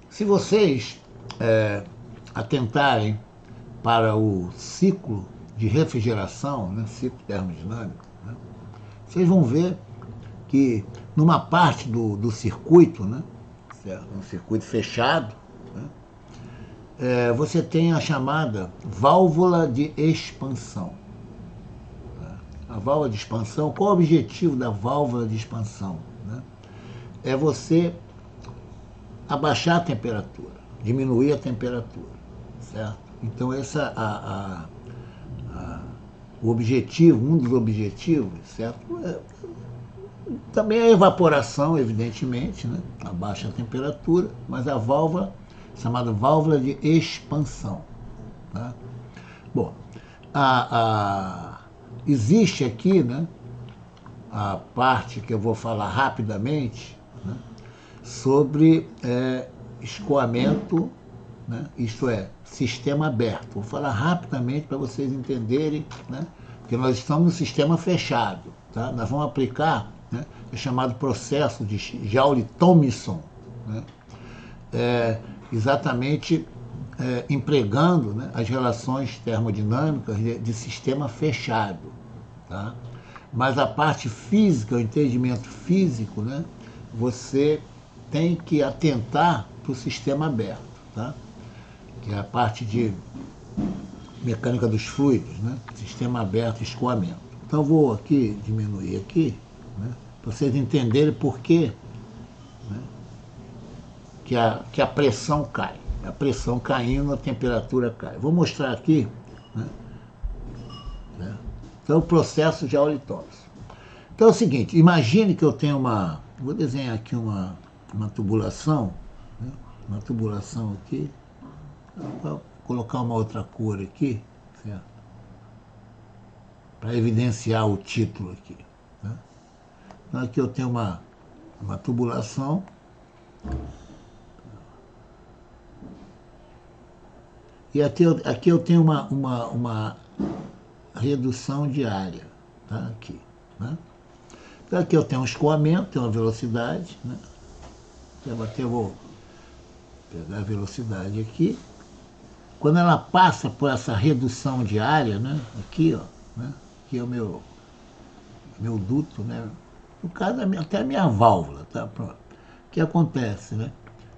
Se vocês atentarem para o ciclo de refrigeração, né, ciclo termodinâmico, né, vocês vão ver que numa parte do circuito, né, um circuito fechado, né, você tem a chamada válvula de expansão. A válvula de expansão, qual o objetivo da válvula de expansão? Né? É você abaixar a temperatura, diminuir a temperatura, certo? Então esse é o objetivo, um dos objetivos, certo? Também a evaporação, evidentemente, né? Abaixa a temperatura, mas a válvula, chamada válvula de expansão. Tá? Bom, existe aqui, né, a parte que eu vou falar rapidamente, né, sobre escoamento, né, isto é, sistema aberto. Vou falar rapidamente para vocês entenderem, né, que nós estamos no sistema fechado. Tá? Nós vamos aplicar, né, o chamado processo de Joule-Thomson, né, exatamente empregando, né, as relações termodinâmicas de sistema fechado. Tá? Mas a parte física, o entendimento físico, né, você tem que atentar para o sistema aberto, tá? Que é a parte de mecânica dos fluidos, né? Sistema aberto, escoamento. Então eu vou aqui diminuir aqui, né, para vocês entenderem por que, né, que a pressão cai. A pressão caindo, a temperatura cai. Vou mostrar aqui, né? Então, o processo de Joule-Thomson. Então é o seguinte, imagine que eu tenho vou desenhar aqui uma tubulação, né? Uma tubulação aqui, vou colocar uma outra cor aqui, certo? Para evidenciar o título aqui. Né? Então aqui eu tenho uma tubulação, e aqui eu tenho uma redução de área, tá? Aqui, né? Então aqui eu tenho um escoamento, tenho uma velocidade, né? Eu vou pegar a velocidade aqui. Quando ela passa por essa redução de área, né? Aqui, ó, né? Aqui é o meu duto, né? No caso, até a minha válvula, tá? Pronto. O que acontece, né?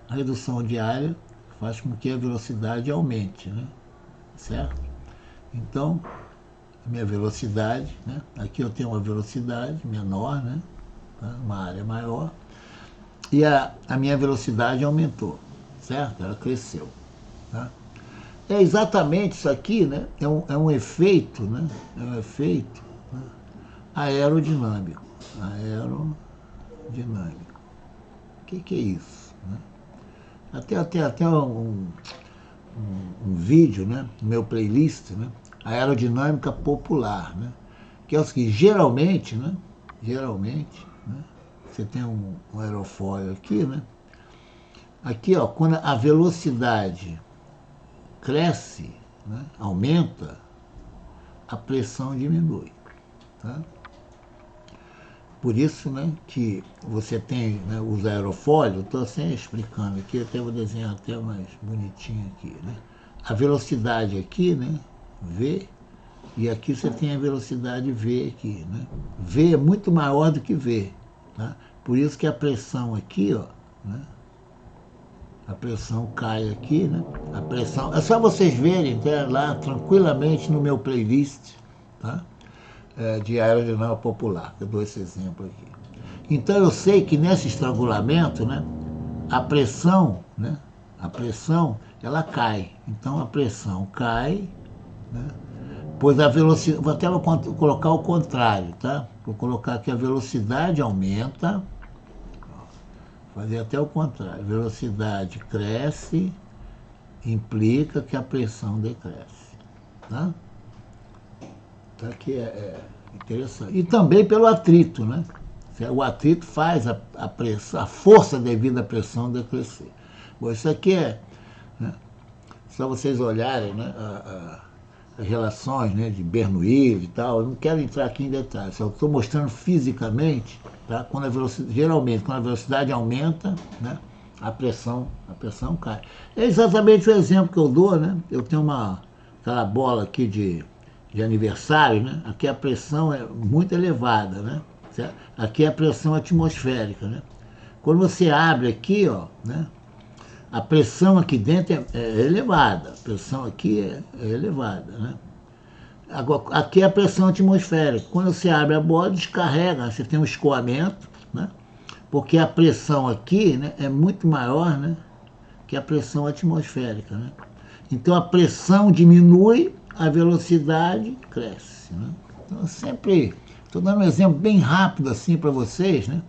A redução de área faz com que a velocidade aumente, né? Certo? Então, a minha velocidade, né? Aqui eu tenho uma velocidade menor, né? Uma área maior, e a minha velocidade aumentou, certo? Ela cresceu. Tá? É exatamente isso aqui, né? É um efeito, né? É um efeito, né, aerodinâmico. Aerodinâmico. O que é isso? Né? Até um vídeo, né, no meu playlist, né, aerodinâmica popular, né, que é o seguinte, geralmente, né, você tem um aerofólio aqui, né, aqui, ó, quando a velocidade cresce, né, aumenta, a pressão diminui, tá? Por isso, né, que você tem, né, os aerofólios, estou sempre explicando aqui, até vou desenhar até mais bonitinho aqui, né? A velocidade aqui, né, V, e aqui você tem a velocidade V aqui, né? V é muito maior do que V, tá? Por isso que a pressão aqui, ó, né, a pressão cai aqui, né? A pressão, é só vocês verem, tá, lá tranquilamente no meu playlist, tá? De aerodinâmica popular, eu dou esse exemplo aqui. Então eu sei que nesse estrangulamento, né, a pressão, né, ela cai. Então a pressão cai, né, pois a velocidade, vou até colocar o contrário, tá? Vou colocar que a velocidade aumenta, fazer até o contrário, velocidade cresce, implica que a pressão decresce, tá? Tá, que é interessante. E também pelo atrito, né? O atrito faz a pressão, a força devida à pressão decrescer. Bom, isso aqui né, só vocês olharem, né, as relações, né, de Bernoulli e tal. Eu não quero entrar aqui em detalhes, só estou mostrando fisicamente, tá? Geralmente, quando a velocidade aumenta, né, a pressão cai. É exatamente o exemplo que eu dou, né? Eu tenho aquela bola aqui de aniversário, né? Aqui a pressão é muito elevada, né? Certo? Aqui é a pressão atmosférica, né? Quando você abre aqui, ó, né? A pressão aqui dentro é elevada, a pressão aqui é elevada, né? Agora, aqui é a pressão atmosférica. Quando você abre a bola, descarrega, você tem um escoamento, né? Porque a pressão aqui, né, é muito maior, né, que a pressão atmosférica, né? Então a pressão diminui, a velocidade cresce, né? Então sempre estou dando um exemplo bem rápido assim para vocês, né?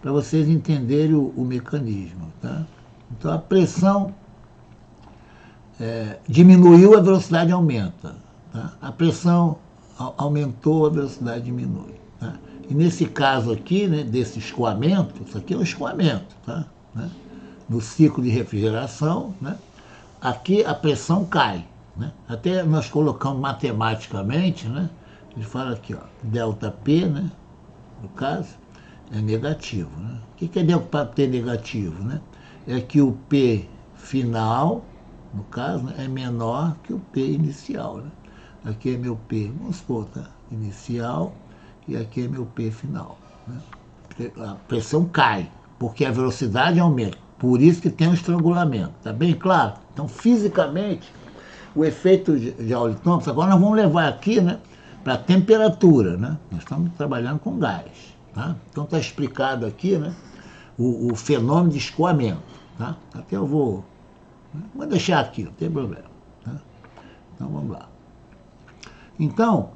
Para vocês entenderem o mecanismo, tá? Então a pressão diminuiu, a velocidade aumenta. Tá? A pressão aumentou, a velocidade diminui. Tá? E nesse caso aqui, né, desse escoamento, isso aqui é um escoamento, tá? Né? No ciclo de refrigeração, né? Aqui a pressão cai. Né? Até nós colocamos matematicamente, né? Ele fala aqui, ó, ΔP, né? No caso, é negativo. Né? O que é ΔP negativo? Né? É que o P final, no caso, né, é menor que o P inicial. Né? Aqui é meu P, vamos supor, tá? Inicial, e aqui é meu P final. Né? A pressão cai, porque a velocidade aumenta. Por isso que tem um estrangulamento. Tá bem claro? Então, fisicamente, o efeito de Joule-Thomson, agora nós vamos levar aqui, né, para a temperatura. Né? Nós estamos trabalhando com gás. Tá? Então, está explicado aqui, né, o fenômeno de escoamento. Tá? Até eu vou deixar aqui, não tem problema. Tá? Então, vamos lá. Então,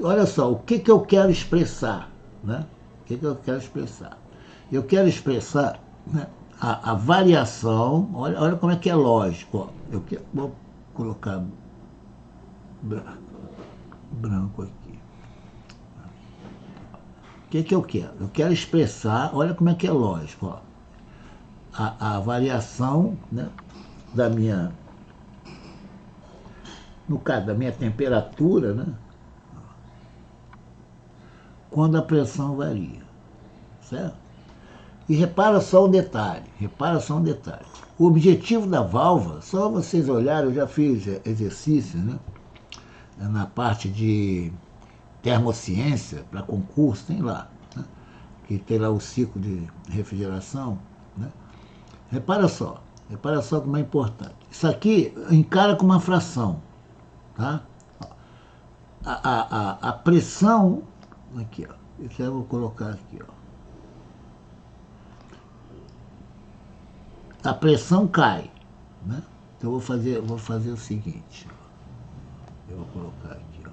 olha só, o que eu quero expressar? Né? O que eu quero expressar? Eu quero expressar, né, a variação, olha como é que é lógico. Ó. Vou colocar branco aqui. O que eu quero? Eu quero expressar, olha como é que é lógico. Ó. A variação, né, da minha, no caso da minha temperatura, né, quando a pressão varia, certo? E repara só um detalhe, O objetivo da válvula, só vocês olharem, eu já fiz exercício, né, na parte de termociência, para concurso, tem lá, né, que tem lá o ciclo de refrigeração, né? Repara só como é importante. Isso aqui encara como uma fração, tá? A pressão, aqui, ó, isso eu vou colocar aqui, ó. A pressão cai, né? Então eu vou fazer o seguinte, ó. Eu vou colocar aqui, ó.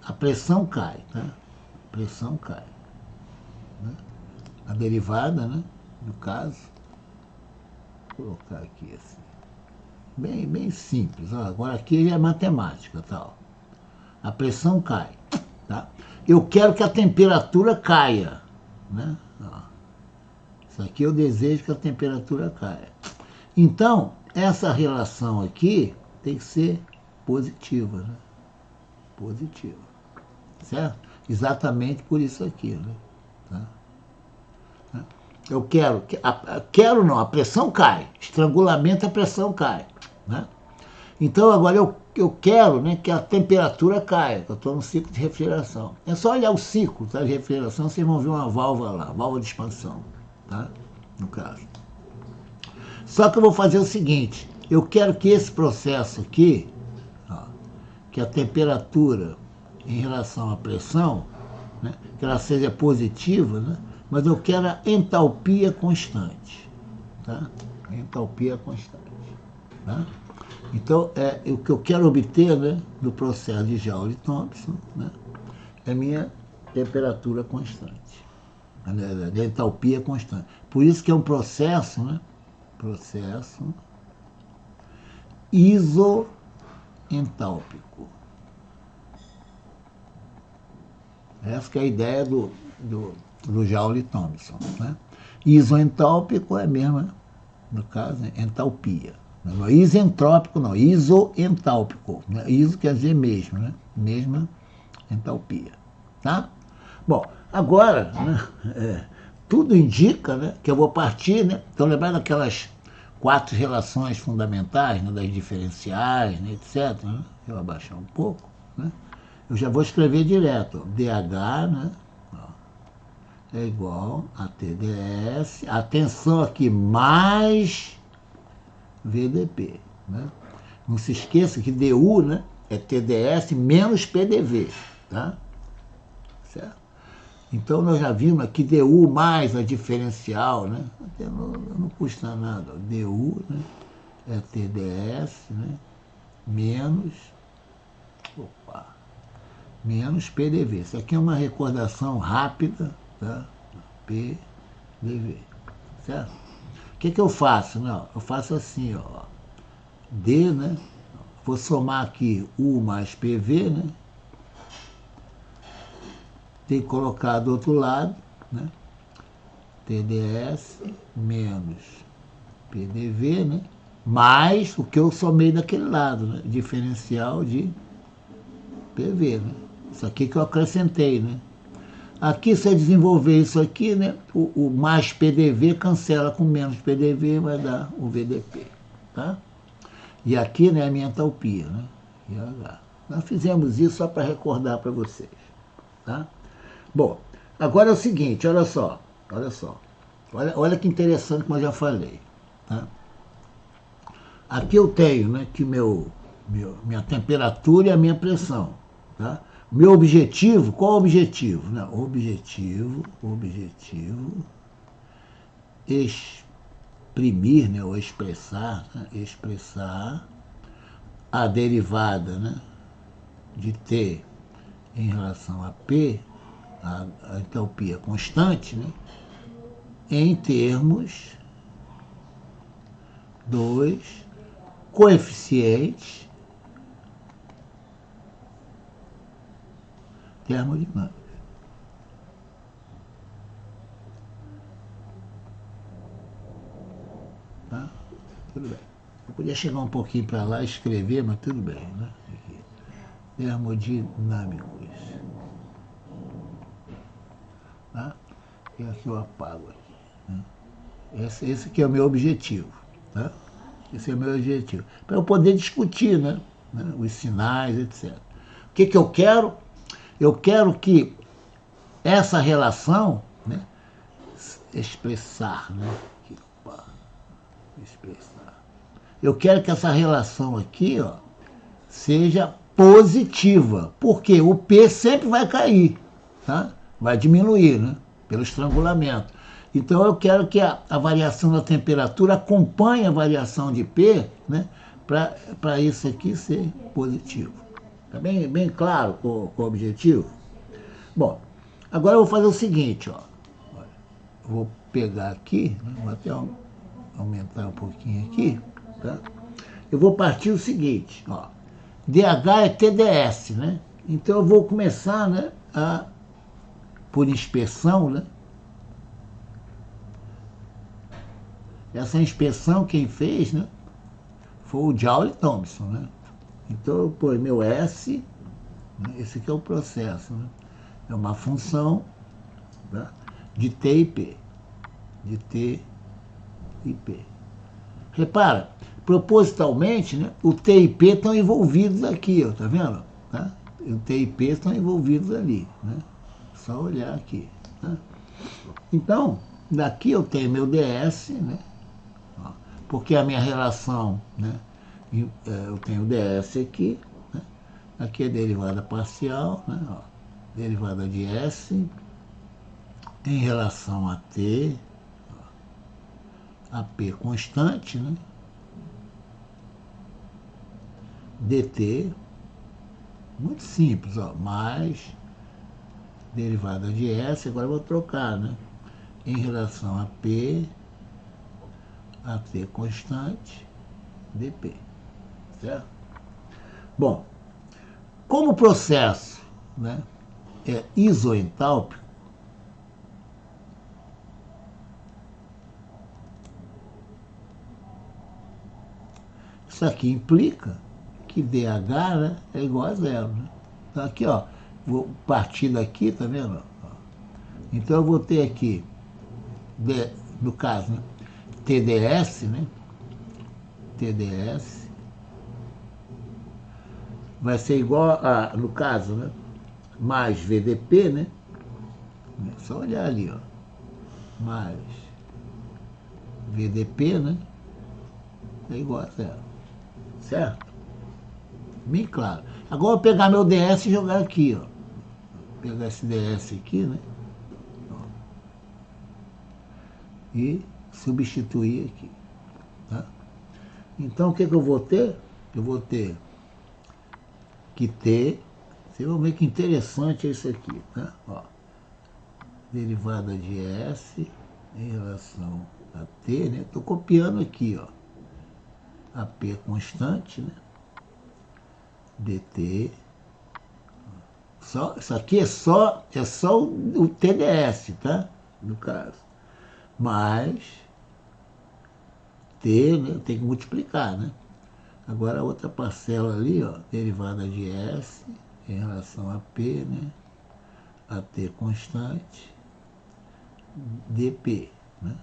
A pressão cai, tá? A pressão cai, né? A derivada, né? No caso, vou colocar aqui assim. Bem simples. Ó. Agora aqui é matemática, tal. A pressão cai, tá? Eu quero que a temperatura caia, né? Ó. Isso aqui eu desejo que a temperatura caia. Então, essa relação aqui tem que ser positiva, né? Positiva, certo? Exatamente por isso aqui, né? Tá? Eu quero não, a pressão cai, estrangulamento, a pressão cai, né? Então agora eu quero, né, que a temperatura caia, que eu estou no ciclo de refrigeração. É só olhar o ciclo, tá, de refrigeração, vocês vão ver uma válvula lá, válvula de expansão, tá? No caso. Só que eu vou fazer o seguinte, eu quero que esse processo aqui, ó, que a temperatura em relação à pressão, né, que ela seja positiva, né? Mas eu quero a entalpia constante, tá? A entalpia constante, tá? Então, o que eu quero obter, né, no processo de Joule-Thomson, né, é minha temperatura constante, a entalpia constante. Por isso que é um processo, né, processo isoentálpico. Essa que é a ideia do Joule-Thomson, né? Isoentálpico é mesmo, no caso, entalpia. Não é isentrópico, não, isoentálpico. Né? Iso quer dizer mesmo, né? Mesma entalpia, tá? Bom, agora, né, tudo indica, né, que eu vou partir, né? Então, lembrar daquelas 4 relações fundamentais, né, das diferenciais, né, etc. Né? Eu vou abaixar um pouco, né? Eu já vou escrever direto. DH, né, é igual a TDS, atenção aqui, mais VDP. Né? Não se esqueça que DU, né, é TDS menos PDV. Tá? Certo? Então, nós já vimos aqui DU mais a diferencial, né? Não custa nada. DU, né, é TDS, né, menos, menos PDV. Isso aqui é uma recordação rápida, tá? PDV, certo? O que eu faço? Não, eu faço assim, ó. D, né? Vou somar aqui U mais PV, né? Tem que colocar do outro lado, né? TDS menos PDV, né? Mais o que eu somei daquele lado, né? Diferencial de PV, né? Isso aqui que eu acrescentei, né? Aqui, se eu desenvolver isso aqui, né? O mais PDV cancela com menos PDV, vai dar o VDP, tá? E aqui, né, a minha entalpia, né? IH. Nós fizemos isso só para recordar para vocês, tá? Bom, agora é o seguinte, olha só. Olha que interessante como eu já falei. Tá? Aqui eu tenho, né, que minha temperatura e a minha pressão. Tá? Meu objetivo, qual é o objetivo? Né? Objetivo, exprimir, né, ou expressar, né, expressar a derivada, né, de T em relação a P, a entalpia constante, né, em termos dos coeficientes termodinâmicos. Tá? Tudo bem. Eu podia chegar um pouquinho para lá e escrever, mas tudo bem. Né? Aqui. Termodinâmicos. Tá? E aqui eu apago. Aqui, né? Esse aqui é o meu objetivo. Tá? Esse é o meu objetivo. Para eu poder discutir, né? Os sinais, etc. O que eu quero? Eu quero que essa relação, né? Expressar, né? Expressar. Eu quero que essa relação aqui, ó, seja positiva, porque o P sempre vai cair, tá? Vai diminuir, né? Pelo estrangulamento. Então eu quero que a variação da temperatura acompanhe a variação de P, né? Para isso aqui ser positivo. Tá bem claro com o objetivo? Bom, agora eu vou fazer o seguinte, ó. Vou pegar aqui, né? Vou até aumentar um pouquinho aqui, tá? Eu vou partir o seguinte, ó. DH é TDS, né? Então eu vou começar, né, por inspeção, né? Essa inspeção quem fez, né, foi o Joule Thomson, né? Então eu pus meu S, né, esse aqui é o processo, né? É uma função, tá, de T e P. De T e P. Repara, propositalmente, né, o T e P estão envolvidos aqui, ó, tá vendo? Tá? O T e P estão envolvidos ali, né? Só olhar aqui. Tá? Então, daqui eu tenho meu DS, né? Ó, porque a minha relação, né? Eu tenho o DS aqui, né? Aqui é derivada parcial, né? Ó, derivada de S em relação a T, a P constante, né? dt, muito simples, ó, mais derivada de S, agora eu vou trocar, né? Em relação a P, a T constante, dp, certo? Bom, como o processo, né, é isoentálpico, isso aqui implica que DH, né, é igual a zero. Né? Então aqui, ó, vou partir daqui, tá vendo? Então eu vou ter aqui no caso, né? TDS, né? TDS vai ser igual a, no caso, né? Mais VDP, né? É só olhar ali, ó. Mais VDP, né? É igual a zero. Certo? Bem claro. Agora eu vou pegar meu DS e jogar aqui, ó. Vou pegar esse DS aqui, né? E substituir aqui. Tá? Então o que eu vou ter? Eu vou ter que ter. Vocês vão ver que interessante é isso aqui. Tá? Ó, derivada de S em relação a T, né? Estou copiando aqui, ó. A P constante, né? DT. Isso aqui é só o TDS, tá? No caso. Mais T, né? Tem que multiplicar, né? Agora a outra parcela ali, ó, derivada de S em relação a P, né? A T constante, dP, né?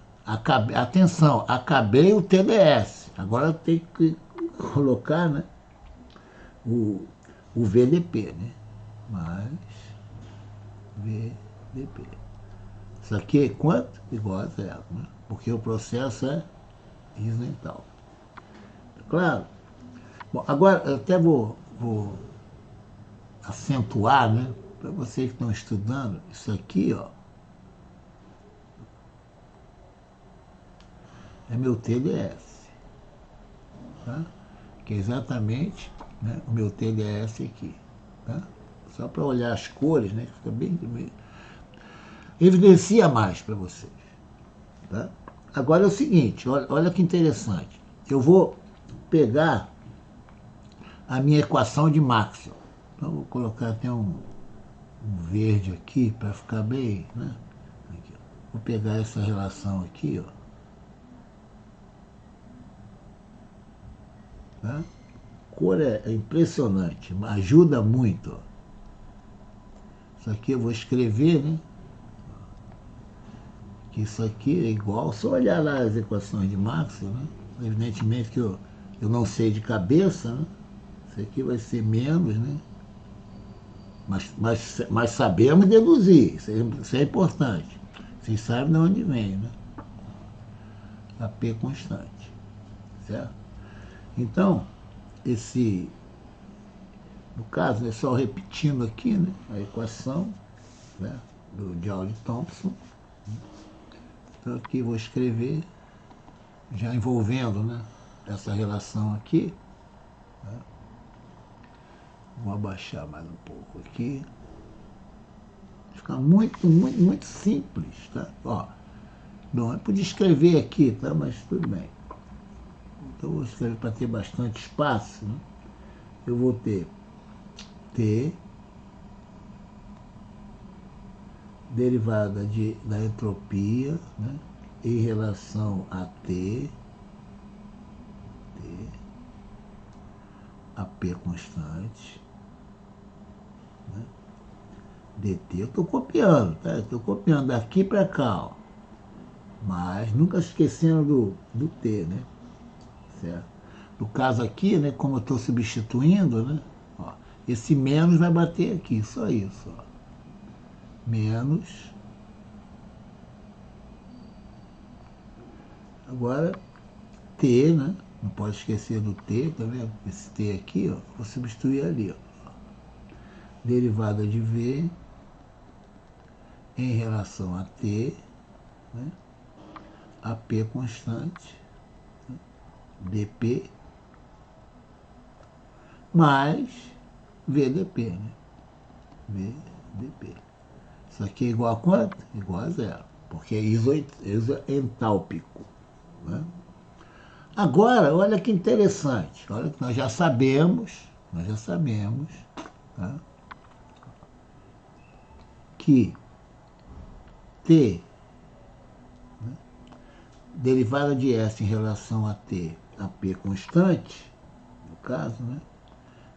Atenção, acabei o TDS. Agora eu tenho que colocar, né? O VDP, né? Mais VDP. Isso aqui é quanto? Igual a zero, né? Porque o processo é isental. Claro? Bom, agora eu até vou acentuar, né? Para vocês que estão estudando, isso aqui, ó, é meu TDS. Tá? Que é exatamente, né, o meu TDS aqui. Tá? Só para olhar as cores, né? Fica bem evidencia mais para vocês. Tá? Agora é o seguinte, olha que interessante. Eu vou pegar a minha equação de Maxwell. Então, vou colocar até um verde aqui para ficar bem, né? Aqui, vou pegar essa relação aqui, ó. Tá? A cor é impressionante, ajuda muito. Ó. Isso aqui eu vou escrever, né? Que isso aqui é igual, só olhar lá as equações de Maxwell, né? Evidentemente que eu não sei de cabeça, né? Isso aqui vai ser menos, né? Mas sabemos deduzir, isso é importante. Vocês sabem de onde vem, né? A P constante, certo? Então, no caso, é só repetindo aqui, né? A equação, né? Do Joule-Thomson. Então aqui vou escrever, já envolvendo, né? Essa relação aqui. Né? Vou abaixar mais um pouco aqui. Fica muito simples, tá? Ó, não, eu podia escrever aqui, tá? Mas tudo bem. Então eu vou escrever para ter bastante espaço, né? Eu vou ter T derivada da entropia, né? Em relação a T, a P constante, né? DT, eu estou copiando, tá? Eu estou copiando daqui para cá, ó. Mas nunca esquecendo do T, né? Certo? No caso aqui, né, como eu estou substituindo, né? Ó, esse menos vai bater aqui, só isso, ó. Menos. Agora, T, né? Não pode esquecer do T, tá vendo? Esse T aqui, ó, vou substituir ali, ó. Derivada de V em relação a T, né? A P constante, né? dP, mais VDP, né? VDP. Isso aqui é igual a quanto? Igual a zero, porque é isoentálpico. Né? Agora, olha que interessante, olha que nós já sabemos, tá? Que T, né, derivada de S em relação a T, a P constante, no caso, né,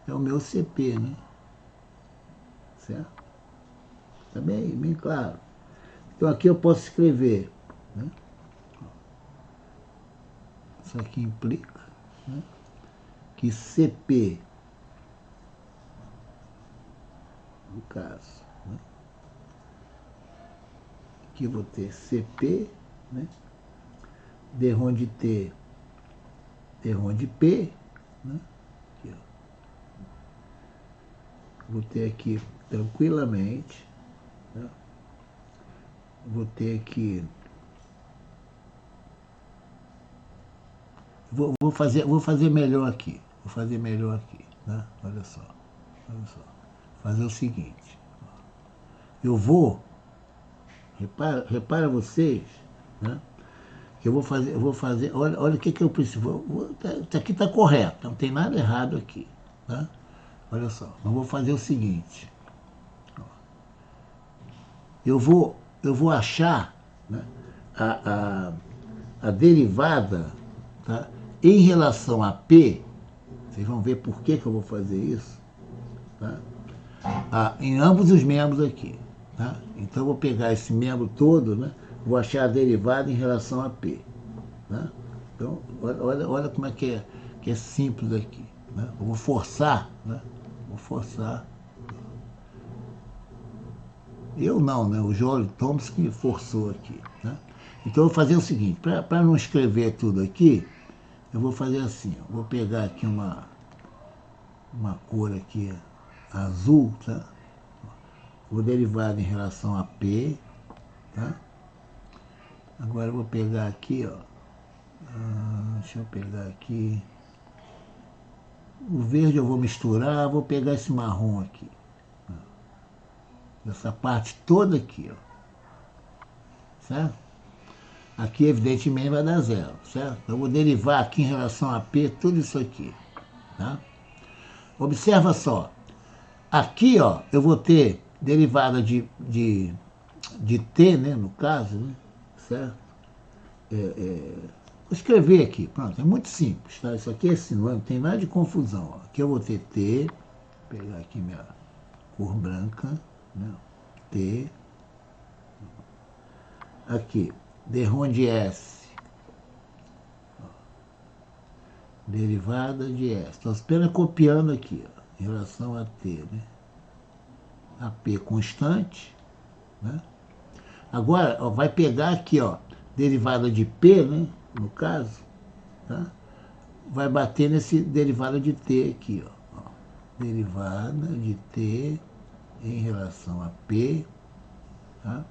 é o meu CP, né? Certo? Tá bem claro. Então aqui eu posso escrever né? Isso aqui implica, né, que CP, no caso, né, aqui eu vou ter CP, né, D de T, D de P, né, aqui, ó. Vou ter aqui tranquilamente, né, vou ter aqui, vou fazer melhor aqui, né, olha só, fazer o seguinte, eu vou, repara vocês, né, que eu vou fazer, olha o que eu preciso, isso aqui está correto, não tem nada errado aqui, tá? Olha só, eu vou fazer o seguinte, eu vou achar, né, a derivada, tá, em relação a P, vocês vão ver por que eu vou fazer isso, tá? Em ambos os membros aqui, tá? Então eu vou pegar esse membro todo, né, vou achar a derivada em relação a P, né? Então, olha como é que é simples aqui, né? Eu vou forçar, né? Vou forçar. Eu não, né? O Joel Thomas que forçou aqui, né? Então eu vou fazer o seguinte, para não escrever tudo aqui, eu vou fazer assim, eu vou pegar aqui uma cor aqui azul, tá? Vou derivar em relação a P, tá? Agora eu vou pegar aqui, ó. Deixa eu pegar aqui. O verde eu vou misturar, vou pegar esse marrom aqui. Essa parte toda aqui, ó. Certo? Aqui, evidentemente, vai dar zero, certo? Eu vou derivar aqui em relação a P tudo isso aqui, tá? Observa só. Aqui, ó, eu vou ter derivada de T, né, no caso, né? Certo? Vou escrever aqui, pronto, é muito simples, tá? Isso aqui é sinônimo, não tem nada de confusão, ó. Aqui eu vou ter T, vou pegar aqui minha cor branca, né? T, aqui, D de S, derivada de S. Estou apenas copiando aqui, ó, em relação a T, né? A P constante, né? Agora, ó, vai pegar aqui, ó, derivada de P, né? No caso, tá? Vai bater nesse derivada de T aqui, ó. Derivada de T em relação a P, tá?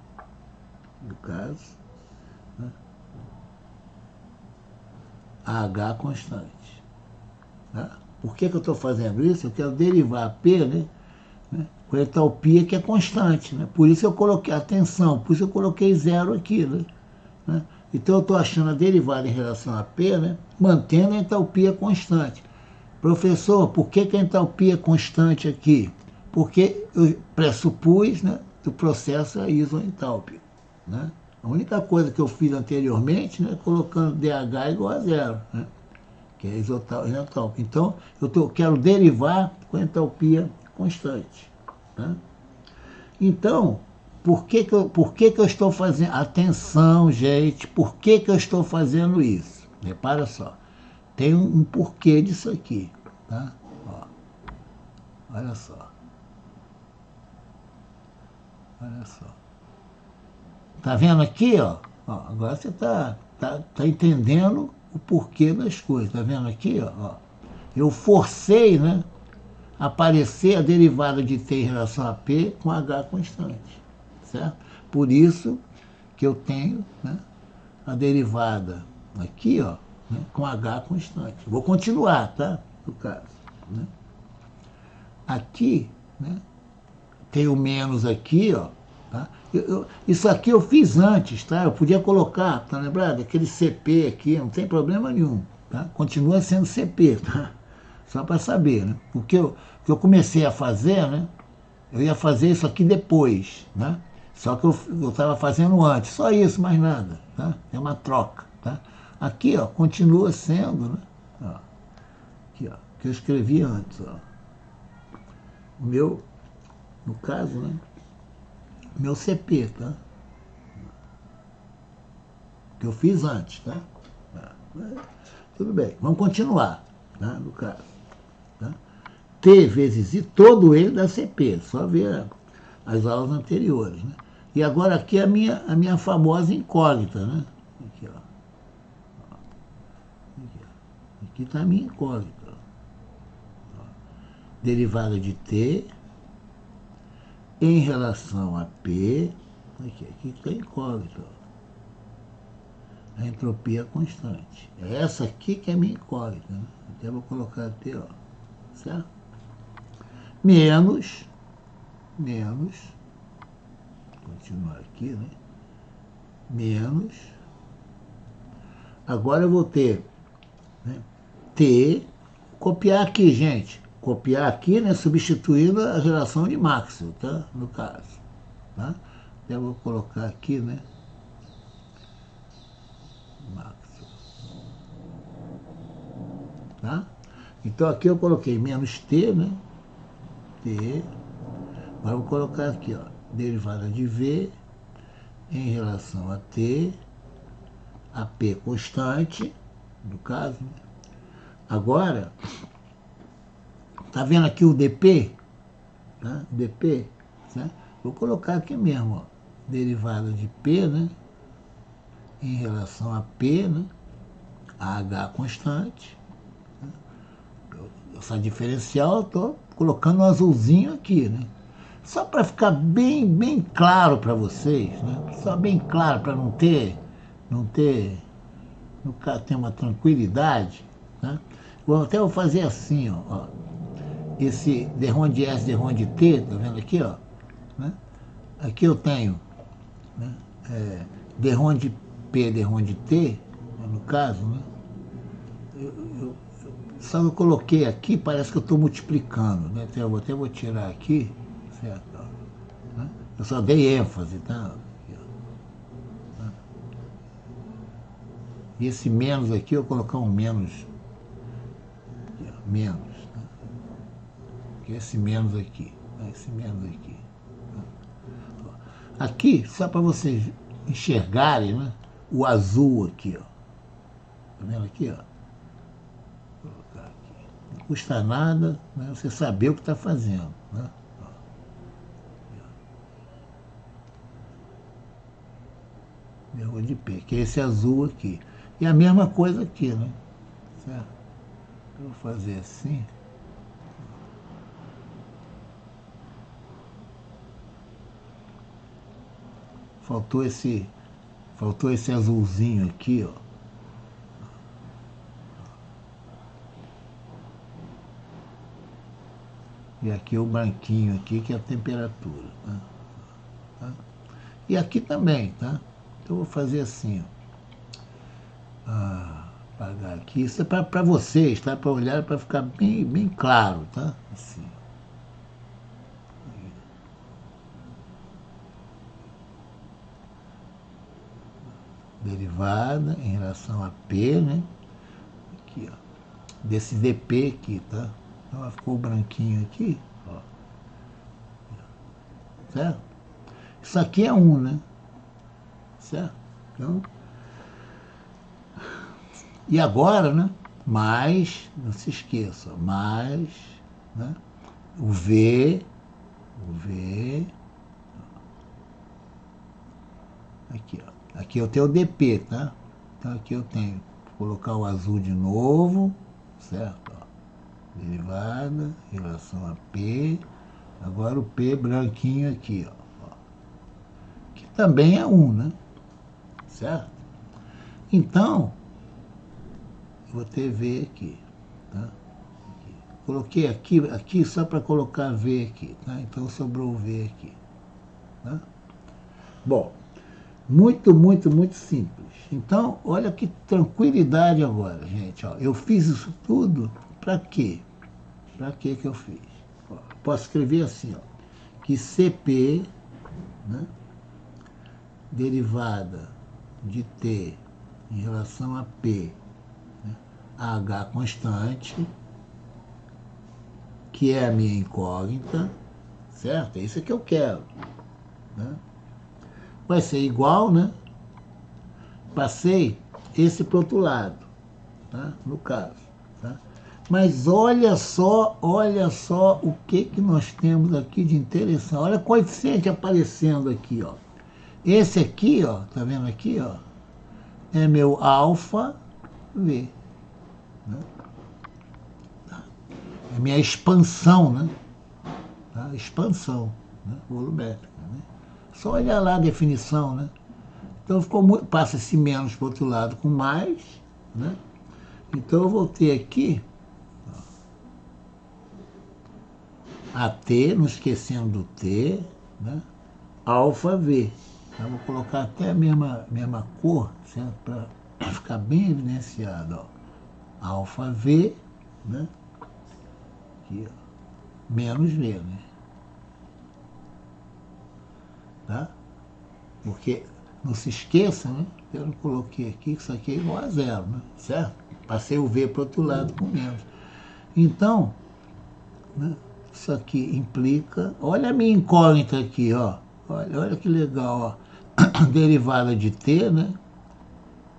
No caso, né? A H constante. Tá? Por que eu estou fazendo isso? Eu quero derivar a P, né, com a entalpia que é constante. Né? Por isso eu coloquei, atenção, por isso eu coloquei zero aqui. Né? Então eu estou achando a derivada em relação a P, né, mantendo a entalpia constante. Professor, por que a entalpia é constante aqui? Porque eu pressupus, né, que o processo é isoentálpico. Né? A única coisa que eu fiz anteriormente, né, colocando DH igual a zero, né, que é isotálpico. Então, eu quero derivar com a entalpia constante. Tá? Então, por que eu estou fazendo... Atenção, gente, por que eu estou fazendo isso? Repara só, tem um porquê disso aqui. Tá? Ó, olha só. Olha só. Tá vendo aqui, ó? Agora você tá entendendo o porquê das coisas. Tá vendo aqui, ó? Eu forcei, né, aparecer a derivada de T em relação a P com H constante, certo? Por isso que eu tenho, né, a derivada aqui, ó, né, com H constante. Vou continuar, tá? No caso, né? Aqui, né, tem o menos aqui, ó. Tá? Isso aqui eu fiz antes, tá? Eu podia colocar, tá lembrado? Aquele CP aqui, não tem problema nenhum, tá? Continua sendo CP, tá? Só para saber, né? O que eu comecei a fazer, né? Eu ia fazer isso aqui depois, né? Só que eu estava fazendo antes, só isso, mais nada, tá? É uma troca, tá? Aqui, ó, continua sendo, né? Ó, aqui, ó, que eu escrevi antes, ó. O meu, no caso, né? Meu CP, tá? que eu fiz antes, tá? Tudo bem, vamos continuar, tá? No caso. Tá? T vezes I, todo ele dá CP, só ver as aulas anteriores, né? E agora aqui é a minha famosa incógnita, né? Aqui, ó. Aqui está a minha incógnita. Derivada de T em relação a P, aqui está incógnita. A entropia constante. É essa aqui que é a minha incógnita, né? Até vou colocar até, ó, certo? Menos, continuar aqui, né? Menos, agora eu vou ter, né, T, copiar aqui, gente. Copiar aqui, né, substituindo a relação de Maxwell, tá? No caso, tá? Eu vou colocar aqui, né? Maxwell, tá? Então aqui eu coloquei menos T, né? T. Agora eu vou colocar aqui, ó, derivada de V em relação a T, a P constante, no caso, né? Agora, tá vendo aqui o dp? Tá? dp, certo? Vou colocar aqui mesmo, ó, derivada de P, né? Em relação a P, né? A H constante. Né? Essa diferencial eu estou colocando um azulzinho aqui, né? Só para ficar bem claro para vocês, né? Só bem claro para não ter, no caso, ter uma tranquilidade, né? Eu até vou fazer assim, ó. Esse derrom de S, derrom de T, tá vendo aqui, ó? Né? Aqui eu tenho, né, derrom de P, derrom de T, no caso, né? Só que eu coloquei aqui, parece que eu estou multiplicando, né? Então, eu até vou tirar aqui, certo? Né? Eu só dei ênfase, tá? E esse menos aqui, eu vou colocar um menos, aqui, ó, menos, né? Esse menos aqui, né? Esse menos aqui. Aqui, só para vocês enxergarem, né, o azul aqui, ó. Tá vendo aqui, ó? Vou colocar aqui. Não custa nada, né, você saber o que está fazendo, né? Derrota de P, que é esse azul aqui. E a mesma coisa aqui, né? Certo? Eu vou fazer assim. Faltou esse azulzinho aqui, ó. E aqui o branquinho aqui, que é a temperatura, tá? E aqui também, tá? Então eu vou fazer assim, ó. Apagar aqui. Isso é para vocês, tá? Para olhar, para ficar bem claro, tá? Assim. Derivada em relação a P, né? Aqui, ó. Desse dp aqui, tá? Então ficou branquinho aqui, ó. Certo? Isso aqui é 1, né? Certo? Então, e agora, né? Mais, não se esqueça, mais, né? O V, aqui, ó. Aqui eu tenho o dp, tá? Então aqui eu tenho, vou colocar o azul de novo, certo? Ó. Derivada em relação a P, agora o P branquinho aqui, ó. Que também é 1, né? Certo? Então, eu vou ter V aqui, tá? Aqui. Coloquei aqui só para colocar V aqui, tá? Então sobrou o V aqui, tá? Bom, muito simples. Então, olha que tranquilidade agora, gente. Ó, eu fiz isso tudo para quê? Para que eu fiz? Ó, posso escrever assim, ó, que CP, né, derivada de T em relação a P, né, a H constante, que é a minha incógnita, certo? É isso que eu quero, né? Vai ser igual, né? passei esse para o outro lado, tá? No caso. Tá? Mas olha só o que nós temos aqui de interessante. Olha o coeficiente aparecendo aqui, ó. Esse aqui, ó, tá vendo aqui, ó? É meu alfa V. Né? Tá? É minha expansão, né? Tá? Expansão, né? Volumétrica. Né? Só olhar lá a definição, né? Então ficou muito, passa esse menos para o outro lado com mais, né? Então eu vou ter aqui AT, não esquecendo do T, né? Alfa V. Eu vou colocar até a mesma cor, certo? Para ficar bem evidenciado, ó. Alfa V, né? Aqui, ó. Menos V, né? Tá? Porque não se esqueça, né? Eu não coloquei aqui que isso aqui é igual a zero, né? Certo? Passei o V para o outro lado com menos. Então, né? Isso aqui implica... Olha a minha incógnita aqui, ó. Olha que legal, ó. Derivada de T, né?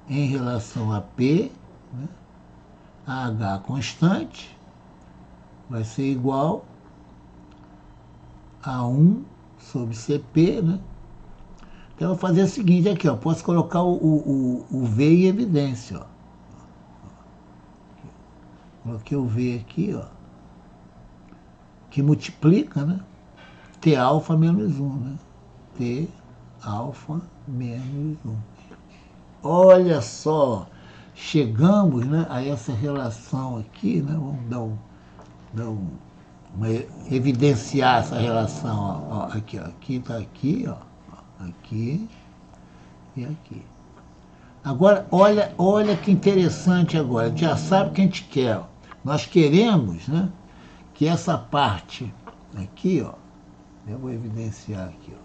Em relação a P, né? A H constante vai ser igual a 1 sobre CP, né? Então eu vou fazer o seguinte aqui, ó. Posso colocar o V em evidência, ó. Coloquei o V aqui, ó. Que multiplica, né? T alfa menos 1, né? T alfa menos 1. Olha só, chegamos, né, a essa relação aqui, né? Vamos evidenciar essa relação, ó, aqui, ó, aqui está aqui, ó, aqui e aqui. Agora, olha que interessante agora, a gente já sabe o que a gente quer, ó. Nós queremos, né, que essa parte aqui, ó, eu vou evidenciar aqui, ó,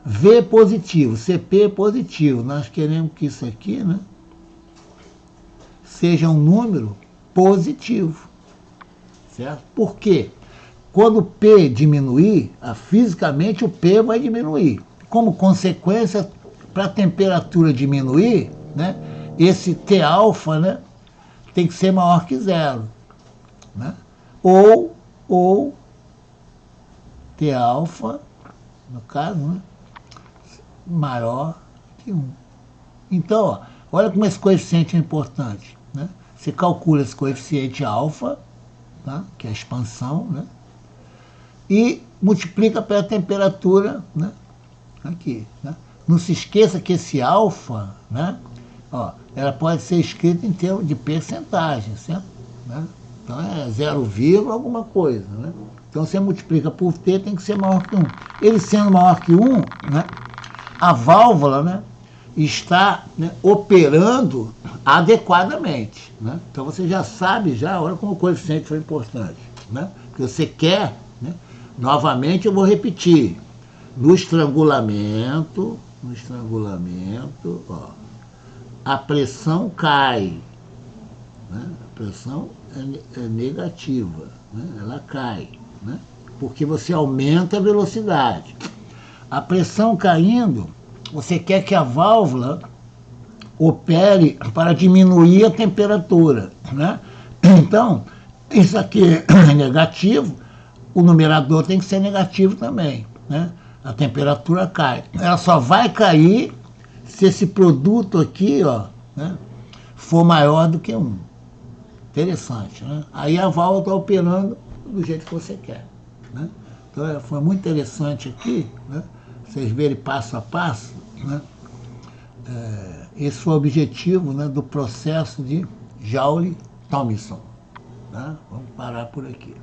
V positivo, CP positivo. Nós queremos que isso aqui, né, seja um número positivo. Certo? Por quê? Quando o P diminuir, fisicamente o P vai diminuir. Como consequência, para a temperatura diminuir, né, esse T alfa, né, tem que ser maior que zero. Né? Ou T alfa, no caso, né, maior que 1. Então, ó, olha como esse coeficiente é importante. Né? Você calcula esse coeficiente alfa, tá? Que é a expansão, né? E multiplica pela temperatura, né? Aqui. Né? Não se esqueça que esse alfa, né, ó, ela pode ser escrita em termos de percentagem, certo? Né? Então é 0, alguma coisa. Né? Então você multiplica por T, tem que ser maior que 1. Ele sendo maior que 1, né, a válvula, né, está, né, operando adequadamente. Né? Então você já sabe, olha como o coeficiente foi importante. Né? Porque você quer, né, novamente eu vou repetir, no estrangulamento, ó, a pressão cai. Né? A pressão é negativa, né? Ela cai, né? Porque você aumenta a velocidade. A pressão caindo, você quer que a válvula opere para diminuir a temperatura. Né? Então, isso aqui é negativo, o numerador tem que ser negativo também. Né? A temperatura cai. Ela só vai cair se esse produto aqui, ó, né, for maior do que 1. Interessante, né? Aí a válvula está operando do jeito que você quer. Né? Então, foi muito interessante aqui, né? Vocês verem passo a passo, né? Esse foi o objetivo, né, do processo de Joule-Thomson. Tá? Vamos parar por aqui.